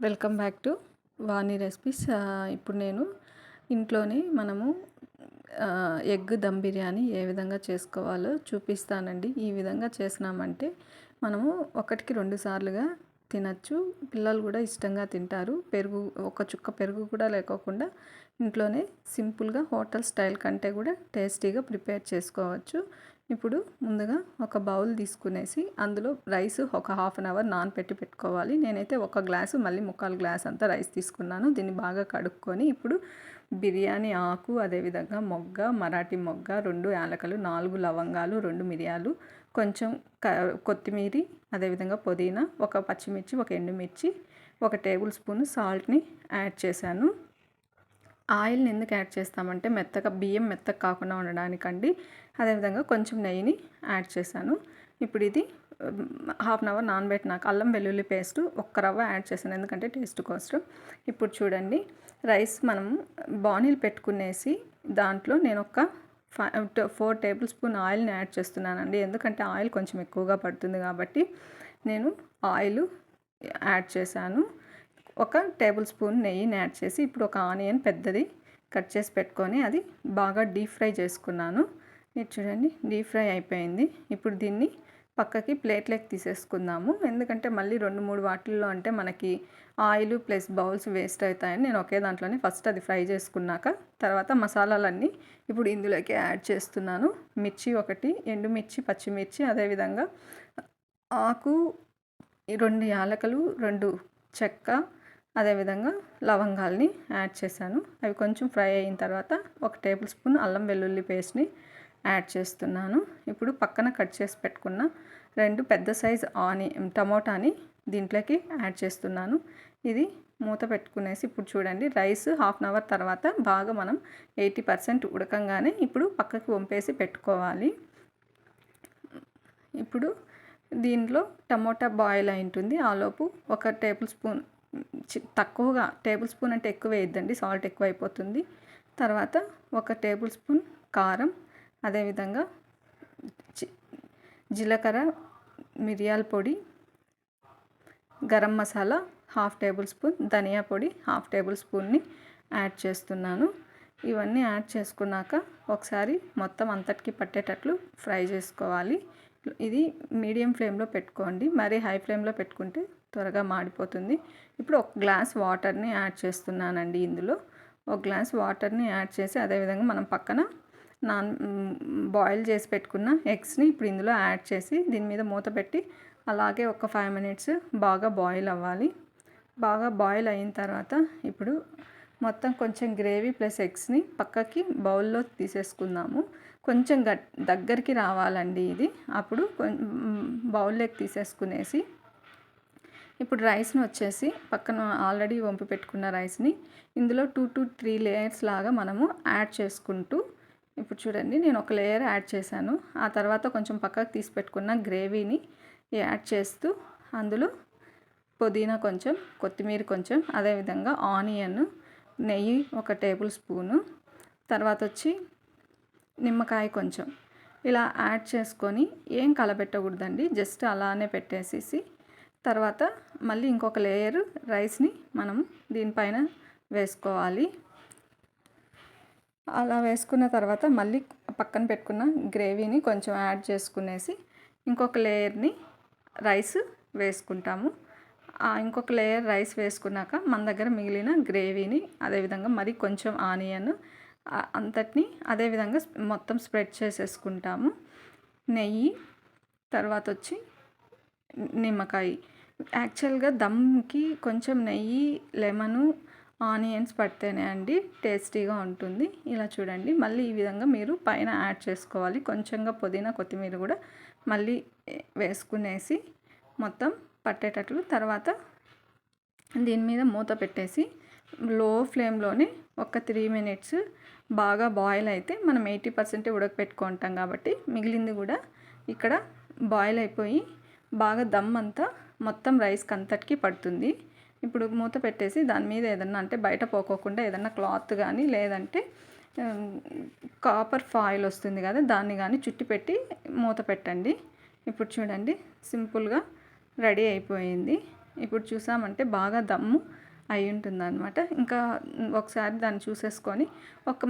Welcome back to Vani recipes. ఇప్పుడు నేను ఇంట్లోనే మనము ఎగ్ దమ్ బిర్యానీ ఏ విధంగా చేసుకోవాలో చూపిస్తానండి. ఈ విధంగా చేసినామంటే మనము ఒకటికి 2 సార్లుగా తినచ్చు. పిల్లలు కూడా ఇష్టంగా తింటారు. పెరుగు, ఒక చుక్క పెరుగు కూడా లేకోకుండా ఇంట్లోనే సింపుల్గా హోటల్ స్టైల్ కంటే కూడా టేస్టీగా ప్రిపేర్ చేసుకోవచ్చు. ఇప్పుడు ముందుగా ఒక బౌల్ తీసుకునేసి అందులో రైస్ ఒక హాఫ్ అన్ అవర్ నానపెట్టి పెట్టుకోవాలి. నేనైతే ఒక గ్లాసు మళ్ళీ ముక్కాలు గ్లాస్ అంతా రైస్ తీసుకున్నాను. దీన్ని బాగా కడుక్కొని ఇప్పుడు బిర్యానీ ఆకు, అదేవిధంగా మొగ్గ, మరాఠీ మొగ్గ, 2 యాలకులు, 4 లవంగాలు, 2 మిరియాలు, కొంచెం కొత్తిమీర, అదేవిధంగా పుదీనా, ఒక పచ్చిమిర్చి, ఒక ఎండుమిర్చి, 1 టేబుల్ స్పూన్ సాల్ట్ని యాడ్ చేశాను. ఆయిల్ని ఎందుకు యాడ్ చేస్తామంటే బియ్యం మెత్తగా కాకుండా ఉండడానికండి. అదేవిధంగా కొంచెం నెయ్యిని యాడ్ చేశాను. ఇప్పుడు ఇది హాఫ్ అన్ అవర్ నానబెట్టినాక అల్లం వెల్లుల్లి పేస్ట్ ఒక్క రవ్వ యాడ్ చేశాను, ఎందుకంటే టేస్ట్ కోసం. ఇప్పుడు చూడండి, రైస్ మనం బాణీలు పెట్టుకునేసి దాంట్లో నేను ఒక 4 టేబుల్ స్పూన్ ఆయిల్ని యాడ్ చేస్తున్నానండి. ఎందుకంటే ఆయిల్ కొంచెం ఎక్కువగా పడుతుంది కాబట్టి నేను ఆయిల్ యాడ్ చేశాను. 1 టేబుల్ స్పూన్ నెయ్యిని యాడ్ చేసి ఇప్పుడు ఒక ఆనియన్ పెద్దది కట్ చేసి పెట్టుకొని అది బాగా డీప్ ఫ్రై చేసుకున్నాను. ఇది చూడండి, డీప్ ఫ్రై అయిపోయింది. ఇప్పుడు దీన్ని పక్కకి ప్లేట్లోకి తీసేసుకుందాము. ఎందుకంటే మళ్ళీ 2-3 వాటిల్లో అంటే మనకి ఆయిల్ ప్లస్ బౌల్స్ వేస్ట్ అవుతాయని నేను ఒకే దాంట్లోనే ఫస్ట్ అది ఫ్రై చేసుకున్నాక తర్వాత మసాలాలన్నీ ఇప్పుడు ఇందులోకి యాడ్ చేస్తున్నాను. మిర్చి 1, ఎండుమిర్చి, పచ్చిమిర్చి, అదేవిధంగా ఆకు, 2 యాలకులు, 2 చెక్క, అదేవిధంగా లవంగాల్ని యాడ్ చేశాను. అవి కొంచెం ఫ్రై అయిన తర్వాత 1 టేబుల్ స్పూన్ అల్లం వెల్లుల్లి పేస్ట్ని యాడ్ చేస్తున్నాను. ఇప్పుడు పక్కన కట్ చేసి పెట్టుకున్న 2 పెద్ద సైజ్ టమోటాని దీంట్లోకి యాడ్ చేస్తున్నాను. ఇది మూత పెట్టుకునేసి ఇప్పుడు చూడండి, రైస్ హాఫ్ అన్ అవర్ తర్వాత బాగా మనం 80% ఉడకంగానే ఇప్పుడు పక్కకి వంపేసి పెట్టుకోవాలి. ఇప్పుడు దీంట్లో టమోటా బాయిల్ అయి ఉంటుంది. ఆలోపు 1 టేబుల్ స్పూన్, తక్కువగా, టేబుల్ స్పూన్ అంటే ఎక్కువ వేయద్దండి, సాల్ట్ ఎక్కువ అయిపోతుంది. తర్వాత 1 టేబుల్ స్పూన్ కారం, అదేవిధంగా జీలకర్ర, మిరియాల పొడి, garam masala half tablespoon, ధనియా పొడి హాఫ్ టేబుల్ స్పూన్ని యాడ్ చేస్తున్నాను. ఇవన్నీ యాడ్ చేసుకున్నాక ఒకసారి మొత్తం అంతటికి పట్టేటట్లు ఫ్రై చేసుకోవాలి. ఇది మీడియం ఫ్లేమ్లో పెట్టుకోండి, మరి హై ఫ్లేమ్లో పెట్టుకుంటే త్వరగా మాడిపోతుంది. ఇప్పుడు 1 గ్లాస్ వాటర్ని యాడ్ చేస్తున్నానండి. ఇందులో 1 గ్లాస్ వాటర్ని యాడ్ చేసి అదేవిధంగా మనం పక్కన బాయిల్ చేసి పెట్టుకున్న ఎగ్స్ని ఇప్పుడు ఇందులో యాడ్ చేసి దీని మీద మూత పెట్టి అలాగే ఒక 5 మినిట్స్ బాగా బాయిల్ అవ్వాలి. బాగా బాయిల్ అయిన తర్వాత ఇప్పుడు మొత్తం కొంచెం గ్రేవీ ప్లస్ ఎగ్స్ని పక్కకి బౌల్లో తీసేసుకుందాము. కొంచెం దగ్గరికి రావాలండి ఇది. అప్పుడు బౌల్లోకి తీసేసుకునేసి ఇప్పుడు రైస్ని వచ్చేసి పక్కన ఆల్రెడీ వంపి పెట్టుకున్న రైస్ని ఇందులో 2 to 3 లేయర్స్ లాగా మనము యాడ్ చేసుకుంటూ, ఇప్పుడు చూడండి నేను ఒక లేయర్ యాడ్ చేశాను. ఆ తర్వాత కొంచెం పక్కకు తీసి పెట్టుకున్న గ్రేవీని యాడ్ చేస్తూ అందులో పుదీనా కొంచెం, కొత్తిమీర కొంచెం, అదేవిధంగా ఆనియన్, నెయ్యి 1 టేబుల్ స్పూను, తర్వాత వచ్చి నిమ్మకాయ కొంచెం ఇలా యాడ్ చేసుకొని ఏం కలబెట్టకూడదండి, జస్ట్ అలానే పెట్టేసేసి తర్వాత మళ్ళీ ఇంకొక లేయర్ రైస్ని మనం దీనిపైన వేసుకోవాలి. అలా వేసుకున్న తర్వాత మళ్ళీ పక్కన పెట్టుకున్న గ్రేవీని కొంచెం యాడ్ చేసుకునేసి ఇంకొక లేయర్ని రైస్ వేసుకుంటాము. ఇంకొక లేయర్ రైస్ వేసుకున్నాక మన దగ్గర మిగిలిన గ్రేవీని అదేవిధంగా మరి కొంచెం ఆనియన్ అంతటిని అదేవిధంగా మొత్తం స్ప్రెడ్ చేసేసుకుంటాము. నెయ్యి, తర్వాత వచ్చి నిమ్మకాయ. యాక్చువల్గా దమ్కి కొంచెం నెయ్యి, లెమను, ఆనియన్స్ పడితేనే అండి టేస్టీగా ఉంటుంది. ఇలా చూడండి, మళ్ళీ ఈ విధంగా మీరు పైన యాడ్ చేసుకోవాలి. కొంచెంగా పుదీనా, కొత్తిమీర కూడా మళ్ళీ వేసుకునేసి మొత్తం పట్టేటట్లు తర్వాత దీని మీద మూత పెట్టేసి లో ఫ్లేమ్లోనే ఒక 3 మినిట్స్ బాగా బాయిల్ అయితే మనం 80% ఉడకపెట్టుకుంటాం కాబట్టి మిగిలింది కూడా ఇక్కడ బాయిల్ అయిపోయి బాగా దమ్ అంతా మొత్తం రైస్కి అంతటికి పడుతుంది. ఇప్పుడు మూత పెట్టేసి దాని మీద ఏదన్నా అంటే బయట పోకోకుండా ఏదన్నా క్లాత్ కానీ లేదంటే కాపర్ ఫాయిల్ వస్తుంది కదా, దాన్ని కానీ చుట్టి పెట్టి మూత పెట్టండి. ఇప్పుడు చూడండి, సింపుల్గా రెడీ అయిపోయింది. ఇప్పుడు చూసామంటే బాగా దమ్ము అయి ఉంటుందన్నమాట. ఇంకా ఒకసారి దాన్ని చూసేసుకొని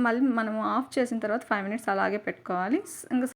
మళ్ళీ మనం ఆఫ్ చేసిన తర్వాత 5 మినిట్స్ అలాగే పెట్టుకోవాలి. ఇంక